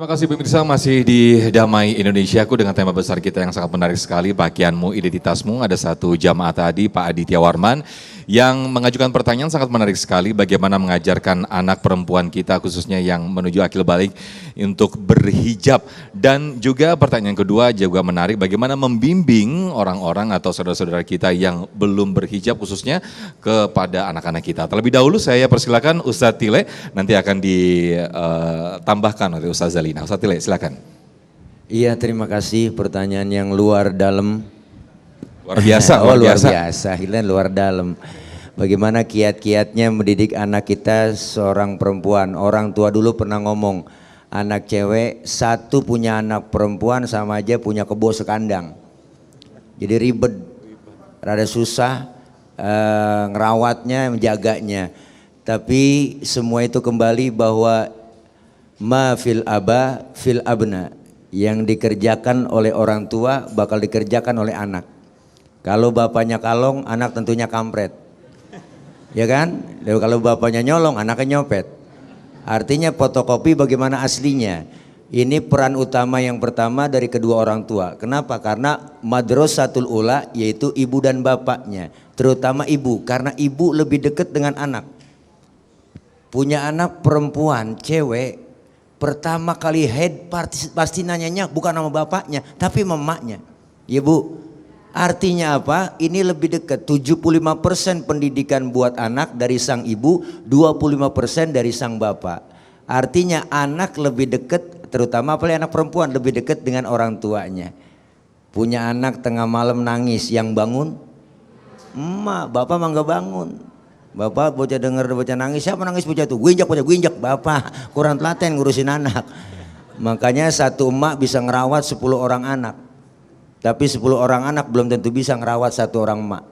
Terima kasih pemirsa, masih di Damai Indonesiaku dengan tema besar kita yang sangat menarik sekali, pakaianmu, identitasmu. Ada satu jamaah tadi, Pak Aditya Warman, yang mengajukan pertanyaan sangat menarik sekali, bagaimana mengajarkan anak perempuan kita khususnya yang menuju akil balik untuk berhijab. Dan juga pertanyaan kedua juga menarik, bagaimana membimbing orang-orang atau saudara-saudara kita yang belum berhijab khususnya kepada anak-anak kita. Terlebih dahulu saya persilakan Ustadz Tile, nanti akan ditambahkan oleh Ustadz Zalina. Ustadz Tile, silakan. Iya, terima kasih, pertanyaan yang luar dalam. Luar biasa, luar biasa, luar dalam. Bagaimana kiat-kiatnya mendidik anak kita seorang perempuan. Orang tua dulu pernah ngomong, anak cewek satu punya anak perempuan sama aja punya kebo sekandang. Jadi ribet, rada susah ngerawatnya, menjaganya. Tapi semua itu kembali bahwa ma fil aba fil abna, yang dikerjakan oleh orang tua bakal dikerjakan oleh anak. Kalau bapaknya kalong, anak tentunya kampret, ya kan? Kalau bapaknya nyolong, anaknya nyopet. Artinya fotokopi bagaimana aslinya. Ini peran utama yang pertama dari kedua orang tua. Kenapa? Karena madrasatul ula, yaitu ibu dan bapaknya, terutama ibu, karena ibu lebih dekat dengan anak. Punya anak perempuan, cewek, pertama kali head pasti nanyanya bukan sama bapaknya, tapi mamaknya. Ya bu, artinya apa? Ini lebih dekat, 75% pendidikan buat anak dari sang ibu, 25% dari sang bapak. Artinya anak lebih dekat, terutama apalagi anak perempuan, lebih dekat dengan orang tuanya. Punya anak tengah malam nangis, yang bangun emak, bapak mah gak bangun. Bapak bocah denger bocah nangis, siapa nangis bocah tuh? Gue injak bapak, kurang telaten ngurusin anak. Makanya satu emak bisa ngerawat 10 orang anak. Tapi 10 orang anak belum tentu bisa ngerawat satu orang emak.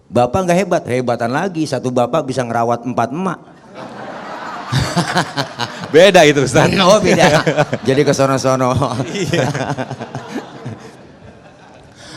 Bapak nggak hebat, hebatan lagi, satu bapak bisa ngerawat 4 emak. Beda itu Ustaz. Oh beda, jadi ke sono-sono.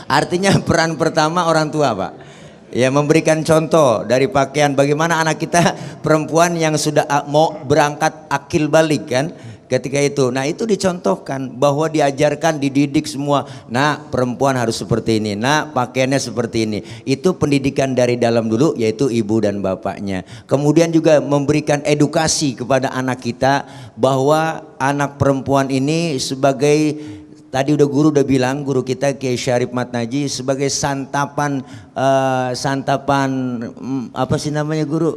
Artinya peran pertama orang tua Pak, ya memberikan contoh dari pakaian. Bagaimana anak kita perempuan yang sudah mau berangkat akil balik kan, ketika itu, nah itu dicontohkan bahwa diajarkan, dididik semua. Nah perempuan harus seperti ini, nah pakaiannya seperti ini. Itu pendidikan dari dalam dulu, yaitu ibu dan bapaknya. Kemudian juga memberikan edukasi kepada anak kita bahwa anak perempuan ini sebagai, tadi guru udah bilang, guru kita Kiai Syarif Matnaji, sebagai santapan apa sih namanya guru,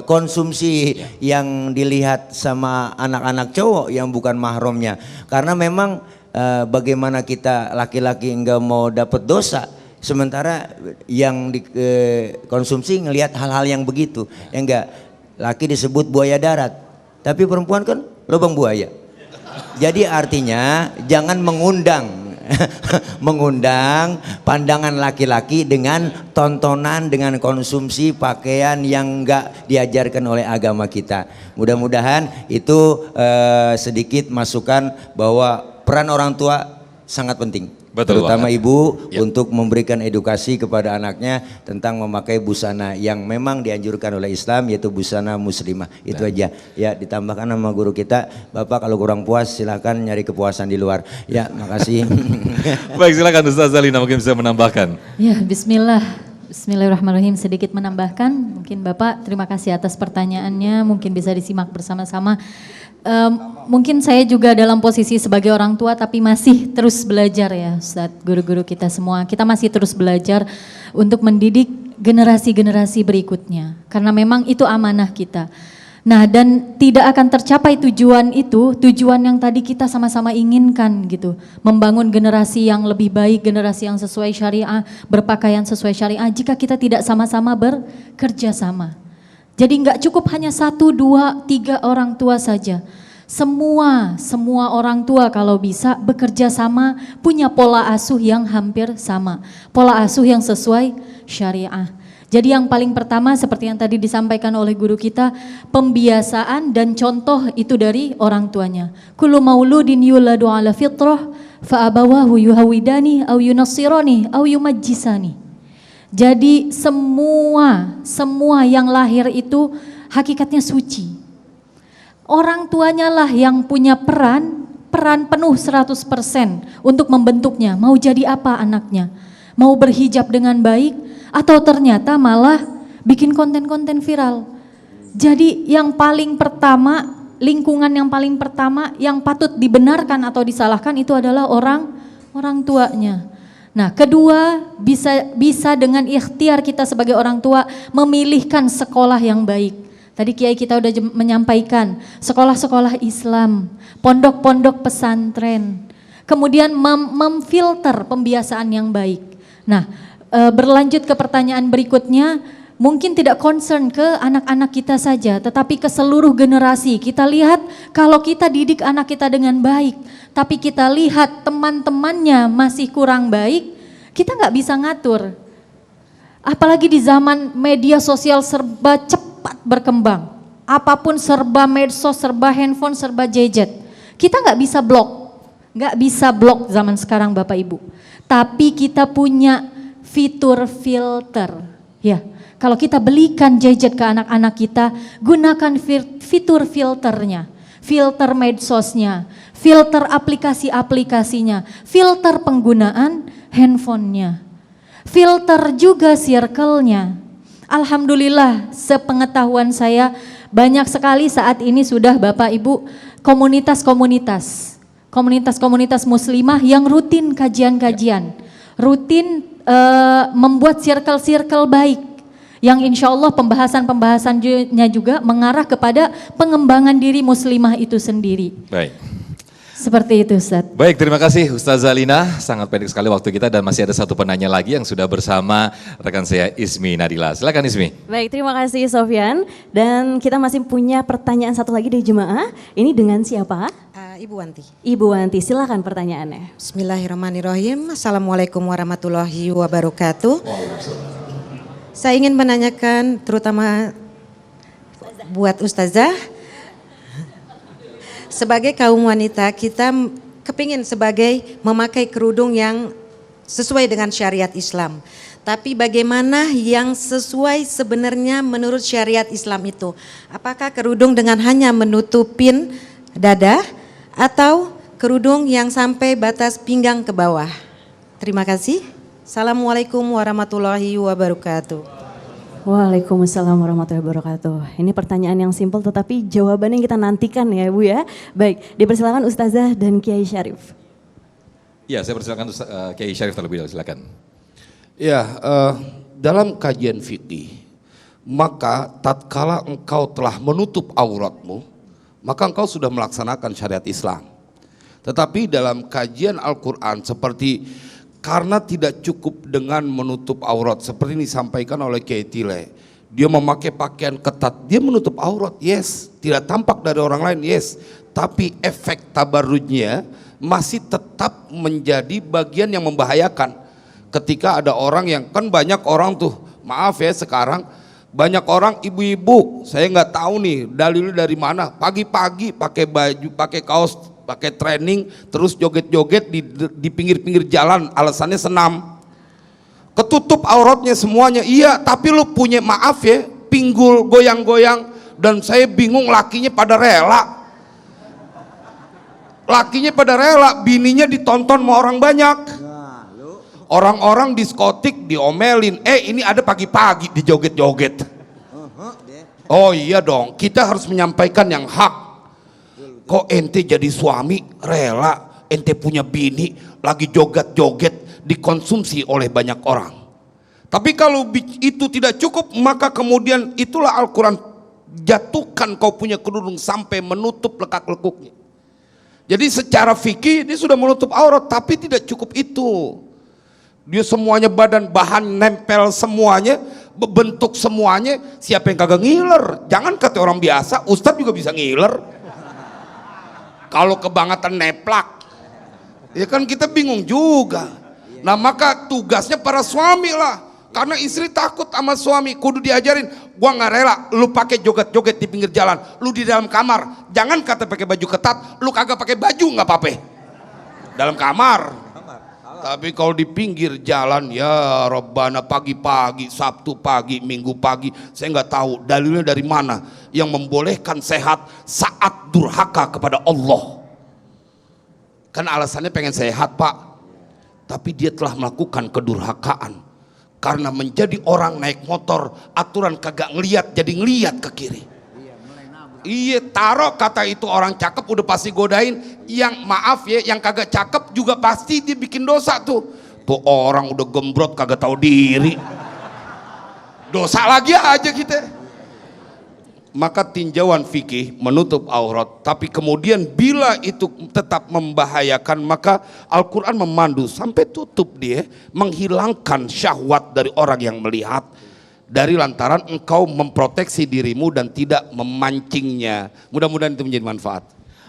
konsumsi yang dilihat sama anak-anak cowok yang bukan mahramnya. Karena memang bagaimana kita laki-laki enggak mau dapat dosa, sementara yang dikonsumsi ngelihat hal-hal yang begitu. Ya enggak, laki disebut buaya darat, tapi perempuan kan lubang buaya. Jadi artinya jangan mengundang pandangan laki-laki dengan tontonan, dengan konsumsi pakaian yang enggak diajarkan oleh agama kita. Mudah-mudahan itu sedikit masukan bahwa peran orang tua sangat penting. Betul terutama banget. ibu Yep. untuk memberikan edukasi kepada anaknya tentang memakai busana yang memang dianjurkan oleh Islam, yaitu busana muslimah. Itu aja ya, ditambahkan sama guru kita. Bapak kalau kurang puas silakan nyari kepuasan di luar ya. Makasih. Baik, silakan Ustaz Zalina mungkin bisa menambahkan. Ya, Bismillahirrahmanirrahim, sedikit menambahkan. Mungkin Bapak terima kasih atas pertanyaannya, mungkin bisa disimak bersama-sama. Mungkin saya juga dalam posisi sebagai orang tua tapi masih terus belajar ya Ustaz, guru-guru kita semua. Kita masih terus belajar untuk mendidik generasi-generasi berikutnya. Karena memang itu amanah kita. Nah, dan tidak akan tercapai tujuan itu, tujuan yang tadi kita sama-sama inginkan gitu. Membangun generasi yang lebih baik, generasi yang sesuai syariah, berpakaian sesuai syariah, jika kita tidak sama-sama bekerja sama. Jadi nggak cukup hanya 1, 2, 3 orang tua saja. Semua orang tua kalau bisa bekerja sama, punya pola asuh yang hampir sama. Pola asuh yang sesuai syariah. Jadi yang paling pertama seperti yang tadi disampaikan oleh guru kita, pembiasaan dan contoh itu dari orang tuanya. Kullu mauludin yuladu ala fitrah fa abawahu yuhawidani au yunassirani au yumajjisani. Jadi semua yang lahir itu hakikatnya suci. Orang tuanya lah yang punya peran penuh 100% untuk membentuknya. Mau jadi apa anaknya? Mau berhijab dengan baik atau ternyata malah bikin konten-konten viral. Jadi yang paling pertama, lingkungan yang paling pertama yang patut dibenarkan atau disalahkan itu adalah orang tuanya. Nah, kedua, bisa dengan ikhtiar kita sebagai orang tua memilihkan sekolah yang baik. Tadi Kiai kita udah menyampaikan, sekolah-sekolah Islam, pondok-pondok pesantren, kemudian memfilter pembiasaan yang baik. Nah, berlanjut ke pertanyaan berikutnya, mungkin tidak concern ke anak-anak kita saja, tetapi ke seluruh generasi. Kita lihat kalau kita didik anak kita dengan baik, tapi kita lihat teman-temannya masih kurang baik, kita nggak bisa ngatur. Apalagi di zaman media sosial serba cepat berkembang, apapun serba medsos, serba handphone, serba gadget. Kita nggak bisa blok zaman sekarang Bapak Ibu. Tapi kita punya fitur filter, ya. Kalau kita belikan gadget ke anak-anak kita, gunakan fitur filternya, filter medsosnya, filter aplikasi-aplikasinya, filter penggunaan handphonenya, filter juga circle-nya. Alhamdulillah sepengetahuan saya banyak sekali saat ini sudah Bapak Ibu komunitas muslimah yang rutin kajian-kajian, rutin membuat circle-circle baik yang insya Allah pembahasannya juga mengarah kepada pengembangan diri muslimah itu sendiri. Baik. Seperti itu Ustaz. Baik, terima kasih Ustazah Lina, sangat pendek sekali waktu kita dan masih ada satu penanya lagi yang sudah bersama rekan saya Ismi Nadila. Silakan Ismi. Baik, terima kasih Sofyan. Dan kita masih punya pertanyaan satu lagi dari jemaah. Ini dengan siapa? Ibu Wanti. Ibu Wanti, silakan pertanyaannya. Bismillahirrahmanirrahim. Assalamualaikum warahmatullahi wabarakatuh. Saya ingin menanyakan terutama buat Ustazah. Sebagai kaum wanita kita kepingin sebagai memakai kerudung yang sesuai dengan syariat Islam. Tapi bagaimana yang sesuai sebenarnya menurut syariat Islam itu? Apakah kerudung dengan hanya menutupin dada atau kerudung yang sampai batas pinggang ke bawah? Terima kasih. Assalamualaikum warahmatullahi wabarakatuh. Waalaikumsalam warahmatullahi wabarakatuh. Ini pertanyaan yang simpel tetapi jawabannya yang kita nantikan ya Bu ya. Baik, dipersilakan Ustazah dan Kiai Syarif. Ya, saya persilakan Kiai Syarif terlebih dahulu, silakan. Ya, dalam kajian fikih, maka tatkala engkau telah menutup auratmu, maka engkau sudah melaksanakan syariat Islam. Tetapi dalam kajian Al-Quran seperti karena tidak cukup dengan menutup aurat, seperti ini disampaikan oleh Kiai Tile, dia memakai pakaian ketat, dia menutup aurat, yes, tidak tampak dari orang lain, yes, tapi efek tabarrujnya masih tetap menjadi bagian yang membahayakan. Ketika ada orang yang, kan banyak orang tuh, maaf ya sekarang, banyak orang ibu-ibu, saya nggak tahu nih dalilnya dari mana, pagi-pagi pakai baju, pakai kaos, pakai training, terus joget-joget di pinggir-pinggir jalan, alasannya senam. Ketutup auratnya semuanya, iya, tapi lu punya, maaf ya, pinggul goyang-goyang, dan saya bingung lakinya pada rela. Lakinya pada rela, bininya ditonton sama orang banyak. Orang-orang diskotik diomelin, ini ada pagi-pagi dijoget-joget. Oh iya dong, kita harus menyampaikan yang hak. Kok ente jadi suami rela, ente punya bini lagi joget-joget dikonsumsi oleh banyak orang. Tapi kalau itu tidak cukup, maka kemudian itulah Al-Quran, jatuhkan kau punya kerudung sampai menutup lekak-lekuknya. Jadi secara fikih dia sudah menutup aurat, tapi tidak cukup itu. Dia semuanya bahan nempel semuanya, bentuk semuanya, siapa yang kagak ngiler? Jangan kata orang biasa, Ustadz juga bisa ngiler. Kalau kebangetan neplak, ya kan kita bingung juga. Nah maka tugasnya para suami lah, karena istri takut sama suami, kudu diajarin. Gua nggak rela, lu pakai joget-joget di pinggir jalan, lu di dalam kamar, jangan kata pakai baju ketat, lu kagak pakai baju nggak apa-apa. Dalam kamar, Tapi kalau di pinggir jalan, ya Rabbana pagi-pagi, Sabtu pagi, Minggu pagi, saya nggak tahu dalilnya dari mana yang membolehkan sehat saat durhaka kepada Allah. Kan alasannya pengen sehat Pak, tapi dia telah melakukan kedurhakaan. Karena menjadi orang naik motor, aturan kagak ngeliat, jadi ngeliat ke kiri. Iya, taruh kata itu orang cakep udah pasti godain, yang maaf ya, yang kagak cakep juga pasti dia bikin dosa tuh. Tuh orang udah gembrot kagak tahu diri. Dosa lagi aja kita. Maka tinjauan fikih menutup aurat, tapi kemudian bila itu tetap membahayakan, maka Al-Quran memandu sampai tutup dia, menghilangkan syahwat dari orang yang melihat, dari lantaran engkau memproteksi dirimu dan tidak memancingnya. Mudah-mudahan itu menjadi manfaat.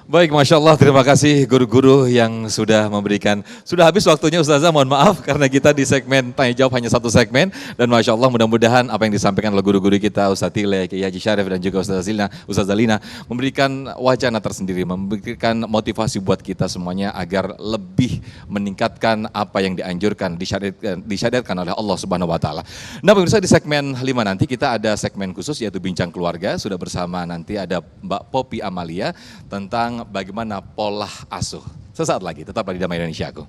Baik, Masya Allah, terima kasih guru-guru yang sudah memberikan. Sudah habis waktunya Ustazah, mohon maaf karena kita di segmen tanya jawab hanya satu segmen. Dan Masya Allah mudah-mudahan apa yang disampaikan oleh guru-guru kita, Ustaz Tile, Kiai Haji Syarif dan juga Ustazah Lina memberikan wacana tersendiri, memberikan motivasi buat kita semuanya agar lebih meningkatkan apa yang dianjurkan, disyariatkan oleh Allah Subhanahu wa Ta'ala. Nah pemirsa, di segmen 5 nanti kita ada segmen khusus yaitu Bincang Keluarga. Sudah bersama nanti ada Mbak Poppy Amalia tentang bagaimana pola asuh. Sesaat lagi, tetaplah di Damai Indonesiaku.